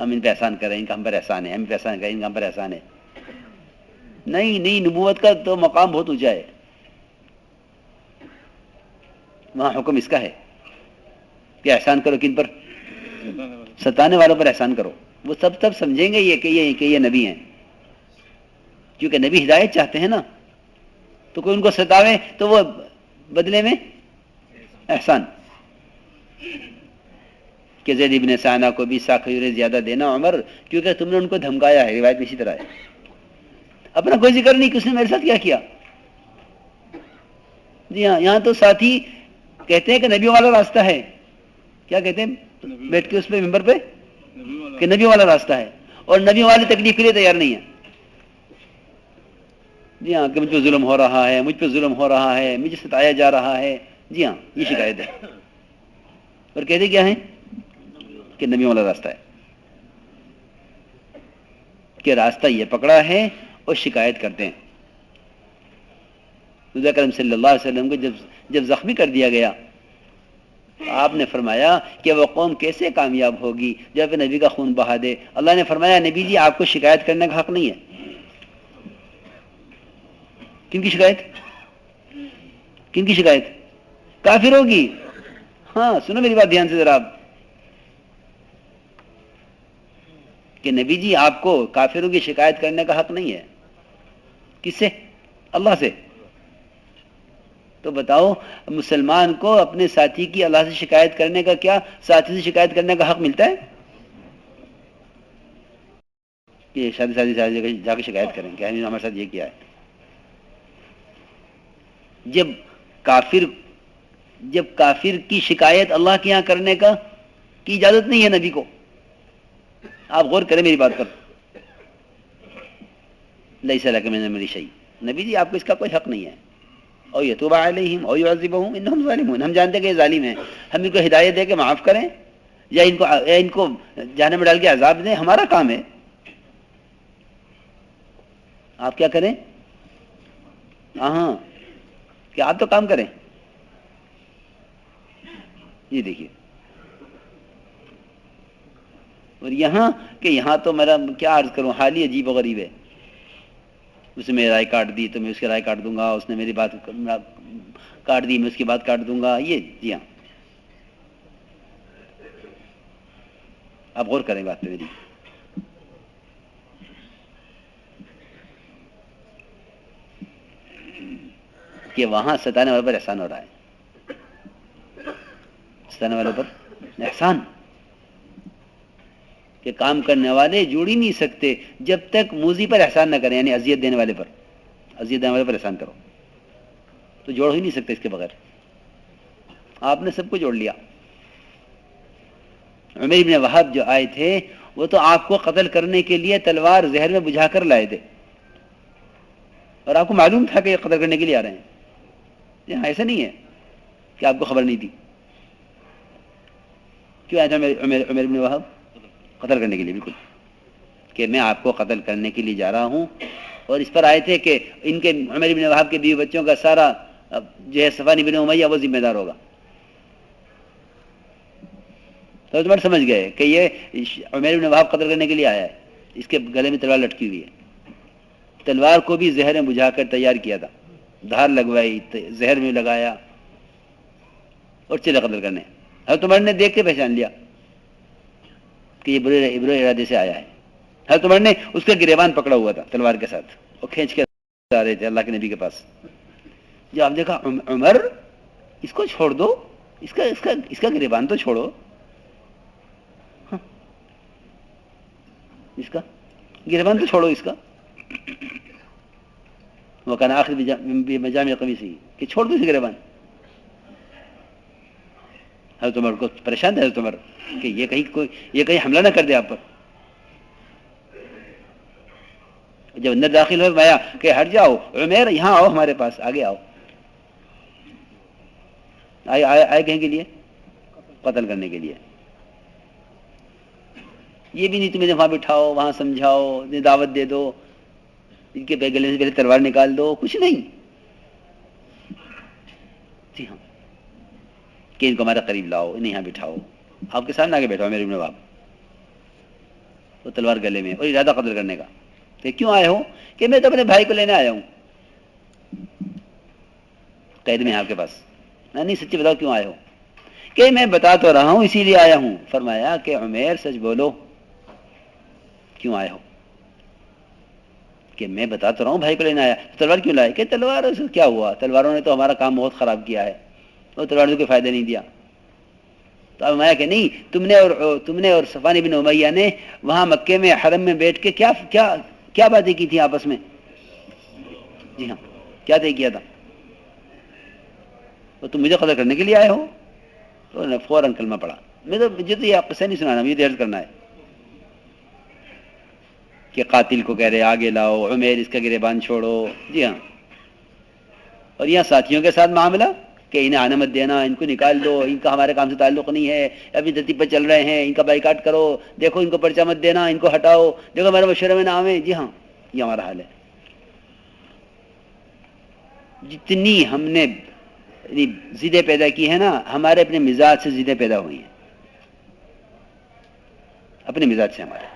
ہم ان پہ احسان کریں، ان کا ہم پر احسان ہے، ہم پہ احسان کریں، ان کا ہم پر احسان ہے. نہیں نہیں، نبوت کا تو مقام بہت اونچا ہے، وہاں حکم اس کا ہے کہ احسان کرو. کن پر؟ ستانے والوں پر احسان کرو. وہ سب سمجھیں گے کہ یہ نبی ہیں، کیونکہ نبی ہدایت چاہتے ہیں نا. تو کوئی ان کو ستاوے تو وہ بدلے میں احسان. کہ زید ابن ثانہ کو بھی ساکھیورے زیادہ دینا عمر، کیونکہ تم نے ان کو دھمکایا ہے. روایت اسی طرح ہے. اپنا کوئی ذکر نہیں کہ اس نے میرے ساتھ کیا کیا. جی ہاں، یہاں تو ساتھی کہتے ہیں کہ نبیوں والا راستہ ہے. کیا کہتے ہیں بیٹھ کے اس پہ ممبر پہ؟ کہ نبی والا راستہ ہے، اور نبی والی تکلیف کے لیے تیار نہیں ہے. جی ہاں، کہ مجھ پہ ظلم ہو رہا ہے، مجھ پہ ظلم ہو رہا ہے، مجھے ستایا جا رہا ہے. جی ہاں، یہ شکایت ہے. اور کہتے کیا ہیں؟ کہ نبی والا راستہ ہے، کہ راستہ یہ پکڑا ہے اور شکایت کرتے ہیں. رسول اکرم صلی اللہ علیہ وسلم کو جب زخمی کر دیا گیا، آپ نے فرمایا کہ وہ قوم کیسے کامیاب ہوگی جب نبی کا خون بہا دے. اللہ نے فرمایا نبی جی آپ کو شکایت کرنے کا حق نہیں ہے. کن کی شکایت؟ کن کی شکایت؟ کافروں کی. ہاں سنو میری بات دھیان سے ذرا، کہ نبی جی آپ کو کافروں کی شکایت کرنے کا حق نہیں ہے. کس سے؟ اللہ سے. تو بتاؤ مسلمان کو اپنے ساتھی کی اللہ سے شکایت کرنے کا کیا ساتھی سے شکایت کرنے کا حق ملتا ہے؟ کہ شادی جا کے شکایت کریں کہ ہمارے ساتھ یہ کیا ہے. جب کافر کی شکایت اللہ کے یہاں کرنے کی اجازت نہیں ہے نبی کو. آپ غور کریں میری بات پر. لیس لک من الامر شیء، نبی جی آپ کو اس کا کوئی حق نہیں ہے. او یتوب علیہم او یعذبہم انہم ظالمون. ہم جانتے ہیں کہ یہ ظالم ہیں، ہم ان کو ہدایت دے کے معاف کریں یا ان کو جہنم میں ڈال کے عذاب دیں، ہمارا کام ہے. آپ کیا کریں؟ ہاں کہ آپ تو کام کریں. یہ دیکھیے، اور یہاں تو میرا کیا عرض کروں، حال ہی عجیب و غریب ہے. اس نے میری رائے کاٹ دی تو میں اس کی رائے کاٹ دوں گا، اس نے میری بات کاٹ دی میں اس کی بات کاٹ دوں گا. یہ جی ہاں، آپ غور کریں بات پہ میری. کہ وہاں ستانے والے پر احسان ہو رہا ہے، ستانے والوں پر احسان. کہ کام کرنے والے جوڑ ہی نہیں سکتے جب تک موذی پر احسان نہ کریں، یعنی اذیت دینے والے پر احسان کرو تو جوڑ ہی نہیں سکتے اس کے بغیر. آپ نے سب کو جوڑ لیا. عمر ابن وہب جو آئے تھے وہ تو آپ کو قتل کرنے کے لیے تلوار زہر میں بجھا کر لائے تھے، اور آپ کو معلوم تھا کہ یہ قتل کرنے کے لیے آ رہے ہیں. یہاں ایسا نہیں ہے کہ آپ کو خبر نہیں تھی. کیوں آیا تھا عمر ابن وہب؟ قتل کرنے کے لیے. بالکل، کہ میں آپ کو قتل کرنے کے لیے جا رہا ہوں. اور اس پر آئے تھے کہ ان کے عمر ابن وہب کے بیوی بچوں کا سارا جو ہے صفوان بن امیہ وہ ذمہ دار ہوگا. تو تمہارے سمجھ گئے کہ یہ عمر بن وہب قتل کرنے کے لیے آیا ہے. اس کے گلے میں تلوار لٹکی ہوئی ہے. تلوار کو بھی زہر میں بجھا کر تیار کیا تھا، دھار لگوائی، زہر میں لگایا اور چلے قتل کرنے. حضرت عمر نے دیکھ کے پہچان لیا کہ یہ برے ارادے سے آیا ہے. حضرت عمر نے اس کا گریبان پکڑا ہوا تھا تلوار کے ساتھ اور کھینچ کے آ رہے تھے اللہ کے نبی کے پاس. جب آپ دیکھا عمر اس کو چھوڑ دو، اس کا گریبان تو چھوڑو، اس کا گریبان تو چھوڑو، اس کا وہ کہنا آخر مجامع قمیصی کہ چھوڑ دو اس گریبان. حضرت عمر کو پریشان تھا حضرت عمر کہ یہ کہیں حملہ نہ کر دے آپ پر. جب اندر داخل ہو آیا کہ ہٹ جاؤ عمر، یہاں آؤ ہمارے پاس، آگے آؤ. آئے کہیں کے لیے؟ قتل کرنے کے لیے. یہ بھی نہیں تمہیں وہاں بٹھاؤ، وہاں سمجھاؤ، دعوت دے دو، ان کے گلے سے پہلے تلوار نکال دو، کچھ نہیں. جی ہاں، کہ ان کو ہمارے قریب لاؤ، انہیں یہاں بٹھاؤ، آپ کے سامنے آگے بیٹھاؤ میرے ابن وہب. وہ تلوار گلے میں، اور ارادہ قتل کرنے کا. کہ کیوں آئے ہو؟ کہ میں تو اپنے بھائی کو لینے آیا ہوں. قید میں آپ کے پاس. نہیں سچی بتاؤ کیوں آئے ہو؟ کہ میں بتا تو رہا ہوں اسی لیے آیا ہوں. فرمایا کہ عمیر سچ بولو کیوں آئے ہو؟ کہ میں بتا تو رہا ہوں بھائی کو لینے آیا. تلوار کیوں لائے؟ کہ تلوار سے کیا ہوا، تلواروں نے تو ہمارا کام بہت خراب کیا ہے، وہ تلواروں کو فائدہ نہیں دیا. تو اب میں کہ نہیں، تم نے اور صفوان بن امیہ نے وہاں مکے میں حرم میں بیٹھ کے کیا کیا کیا باتیں کی تھی آپس میں؟ جی ہاں، کیا طے کیا تھا؟ تو تم مجھے قتل کرنے کے لیے آئے ہو؟ تو نے فوراً کلمہ پڑھا. میں تو مجھے تو یہ قصہ نہیں سنانا، مجھے عرض کرنا ہے کہ قاتل کو کہہ رہے آگے لاؤ، عمیر اس کا گریبان چھوڑو. جی ہاں. اور یہاں ساتھیوں کے ساتھ معاملہ کہ انہیں آنے مت دینا، ان کو نکال دو، ان کا ہمارے کام سے تعلق نہیں ہے، ابھی ترتیب پہ چل رہے ہیں، ان کا بائیکاٹ کرو، دیکھو ان کو پرچہ مت دینا، ان کو ہٹاؤ، دیکھو ہمارے مشورے میں نام ہے. جی ہاں، یہ ہمارا حال ہے. جتنی ہم نے ضدیں پیدا کی ہیں نا، ہمارے اپنے مزاج سے ضدیں پیدا ہوئی ہیں. اپنے مزاج سے ہمارے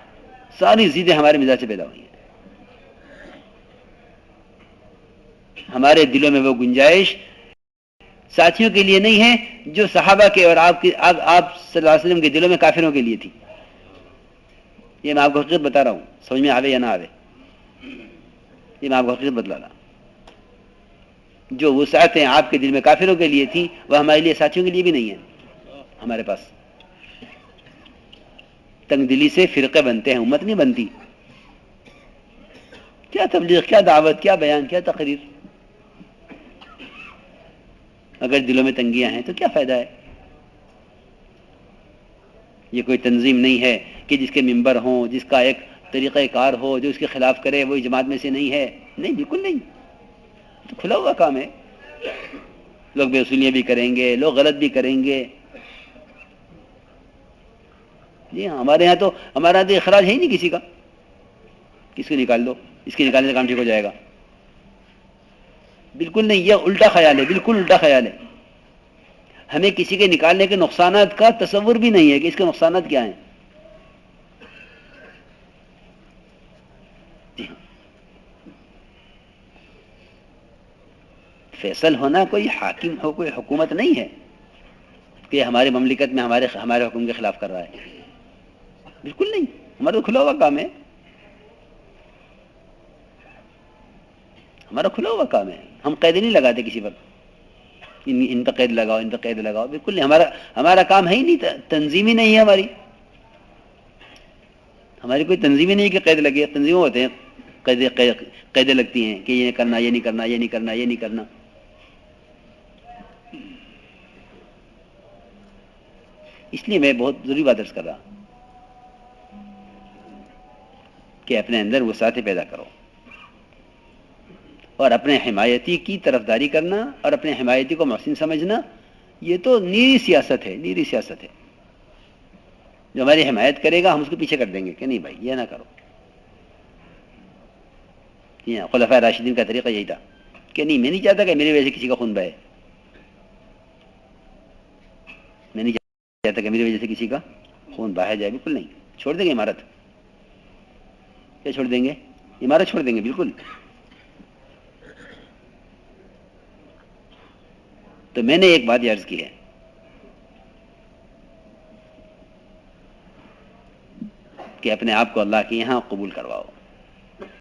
ساری ضدیں ہمارے مزاج سے پیدا ہوئی ہیں. ہمارے دلوں میں وہ گنجائش ساتھیوں کے لیے نہیں ہے جو صحابہ کے اور آپ صلی اللہ علیہ وسلم کے دلوں میں کافروں کے لیے تھی. یہ میں آپ کو حقیقت بتا رہا ہوں، سمجھ میں آوے یا نہ آوے، یہ میں آپ کو حقیقت بتلا رہا. جو وسعتیں آپ کے دل میں کافروں کے لیے تھیں وہ ہمارے لیے ساتھیوں کے لیے بھی نہیں ہیں. ہمارے پاس تنگ دلی سے فرقے بنتے ہیں، امت نہیں بنتی. کیا تبلیغ، کیا دعوت، کیا بیان، کیا تقریر؟ اگر دلوں میں تنگیاں ہیں تو کیا فائدہ ہے؟ یہ کوئی تنظیم نہیں ہے کہ جس کے ممبر ہوں، جس کا ایک طریقہ کار ہو، جو اس کے خلاف کرے وہ جماعت میں سے نہیں ہے. نہیں، بالکل نہیں. تو کھلا ہوا کام ہے. لوگ بے اصولیاں بھی کریں گے، لوگ غلط بھی کریں گے. جی ہاں، ہمارے یہاں تو اخراج ہے ہی نہیں کسی کا. کس کو نکال دو، اس کے نکالنے سے کام ٹھیک ہو جائے گا. بالکل نہیں، یہ الٹا خیال ہے، بالکل الٹا خیال ہے. ہمیں کسی کے نکالنے کے نقصانات کا تصور بھی نہیں ہے کہ اس کے نقصانات کیا ہیں. جی ہاں. فیصل ہونا کوئی حاکم ہو، کوئی حکومت نہیں ہے کہ ہمارے مملکت میں ہمارے حکم کے خلاف کر رہا ہے. بالکل نہیں، ہمارا تو کھلا ہوا کام ہے. ہمارا کھلا ہوا کام ہے. ہم قید نہیں لگاتے کسی پر، ان پہ قید لگاؤ، ان پہ قید لگاؤ. بالکل نہیں. ہمارا کام ہے ہی نہیں، تنظیم ہی نہیں ہے ہماری. ہماری کوئی تنظیم ہی نہیں کہ قید لگے. تنظیمیں ہوتے ہیں، قیدیں لگتی ہیں کہ یہ کرنا، یہ نہیں کرنا، یہ نہیں کرنا، یہ نہیں کرنا. اس لیے میں بہت ضروری بات عرض کر رہا کہ اپنے اندر وسعتیں پیدا کرو اور اپنے حمایتی کی طرفداری کرنا اور اپنے حمایتی کو محسن سمجھنا، یہ تو نیری سیاست ہے. نیری سیاست ہے. جو ہماری حمایت کرے گا ہم اس کو پیچھے کر دیں گے کہ نہیں بھائی یہ نہ کرو. خلفائے راشدین کا طریقہ یہی تھا کہ نہیں، میں نہیں چاہتا کہ میری وجہ سے کسی کا خون بہے. میں نہیں چاہتا کہ میری وجہ سے کسی کا خون بہا جائے. بالکل نہیں. چھوڑ دیں گے عمارت. کیا چھوڑ دیں گے؟ عمارت چھوڑ دیں گے. بالکل. تو میں نے ایک بات یہ عرض کی ہے کہ اپنے آپ کو اللہ کے یہاں قبول کرواؤ.